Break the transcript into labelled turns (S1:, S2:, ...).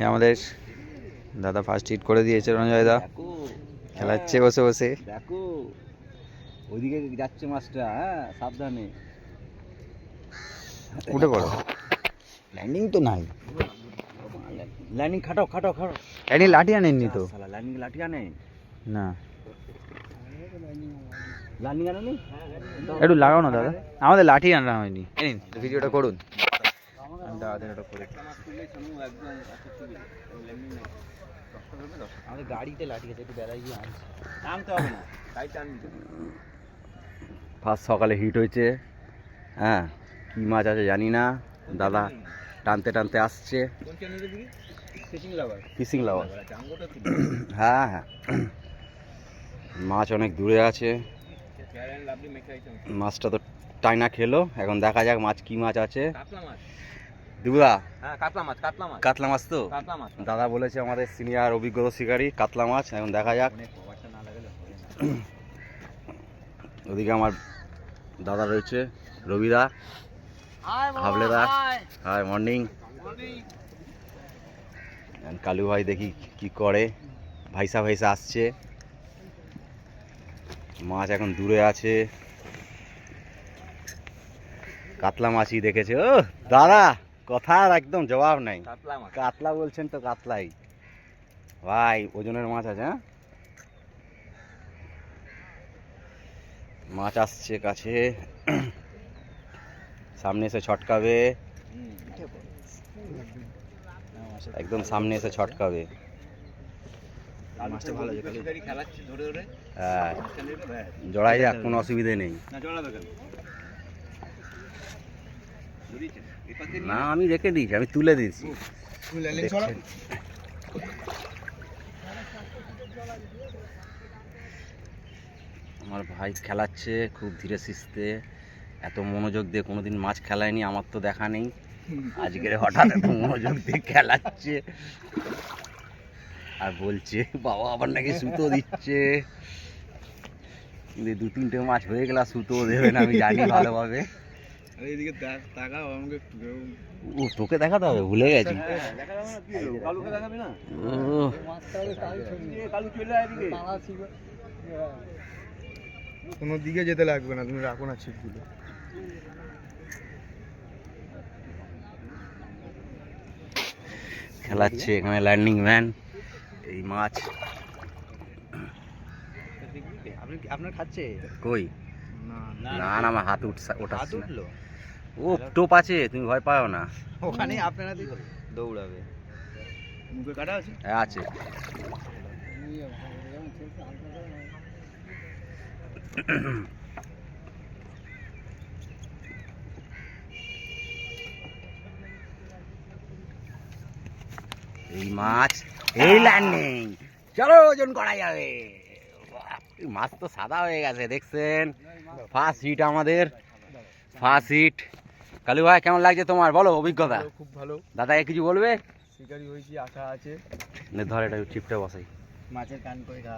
S1: আমাদের দাদা first hit করে দিয়েছে রঞ্জয় দা, খেলাচ্ছে বসে বসে।
S2: দেখো ওইদিকে যাচ্ছে মাছটা, হ্যাঁ সাবধানে।
S1: উঠে পড়ো।
S2: ল্যান্ডিং তো নাই, ল্যান্ডিং খাটাও খাটাও খাটাও।
S1: এনি লাঠি আনেননি তো?
S2: ল্যান্ডিং লাঠি আনে
S1: না,
S2: ল্যান্ডিং আনো নি?
S1: একটু লাগাও না দাদা, আমাদের লাঠি আনা হয়নি। নিন ভিডিওটা করুন। দাদাদের ওটা করে
S2: আমাদের গাড়িতে লাঠি আছে, একটু বেলায় গিয়ে আনছি, নামতে হবে না, গাড়িতে আনবি। ফার্স্ট সকালে হিট হয়েছে, হ্যাঁ কি মাছ আছে জানি না, দাদা টানতে টানতে আসছে। ফিশিং লাভার, হ্যাঁ হ্যাঁ মাছ অনেক দূরে আছে। মাছটা তো টাইনা খেলো, এখন দেখা যাক মাছ কি মাছ আছে। দিবুদা, কাতলা মাছ তো দাদা বলেছে, আমাদের সিনিয়র অভিজ্ঞতা শিকারী, কাতলা মাছ। এখন দেখা যাক। ওদিকে আমার দাদা রয়েছে, রবিদা, হাবলেদা, হাই মর্নিং। কালু ভাই দেখি কি করে, ভাইসা ভাইসা আসছে। মাছ এখন দূরে আছে, কাতলা মাছই দেখেছে। ও দাদা কথার একদম জবাব নাই, কাতলা বলছেন তো কাতলাই ভাই, ওজনের মাছ আছে। হ্যাঁ মাছ আসছে কাছে, সামনে এসে ছটকাবে, একদম সামনে এসে ছটকাবে। হ্যাঁ জড়াই যাক, কোনো অসুবিধে নেই। না আমি রেখে দিয়েছি, আমি তুলে দিয়েছি। আমার ভাই খেলাচ্ছে খুব ধীরে সুস্থে, এত মনোযোগ দিয়ে কোনোদিন মাছ খেলায়নি, আমার তো দেখা নেই, আজকে হঠাৎ এত মনোযোগ দিয়ে খেলাচ্ছে। আর বলছে বাবা আবার নাকি সুতো দিচ্ছে, কিন্তু দু তিনটে মাছ হয়ে গেলে সুতো দেবে না, আমি জানি ভালোভাবে। ও তোকে দেখাতে হবে, ভুলে গেছি।
S3: কোনো দিকে যেতে লাগবে না, তুমি রাখো না ছিপগুলো।
S2: খেলাচ্ছে এখানে ল্যান্ডিং ম্যান, এই মাছ
S1: আপনার খাচ্ছে
S2: কই?
S3: না
S2: না না আমার হাত ওঠাচ্ছে না। ও টোপ আছে, তুমি ভয় পাও না,
S1: ওখানে আপনারা দৌড়াবে।
S3: মুখে কাটা আছে,
S2: হ্যাঁ আছে। এই মাছ, এই ল্যান্ডিং, চলো ওজন করা যাবে। মাছ তো সাদা হয়ে গেছে দেখছেন। ফার্স্ট হিট আমাদের, ফার্স্ট হিট। কালু ভাই কেমন লাগছে তোমার, বলো অভিজ্ঞতা।
S3: খুব ভালো,
S2: দাদাকে কিছু বলবে?
S3: শিকারি হয়েছি, আশা আছে।
S2: ধর এটা চিপটা বসাই।
S3: মাছের কান করে খা।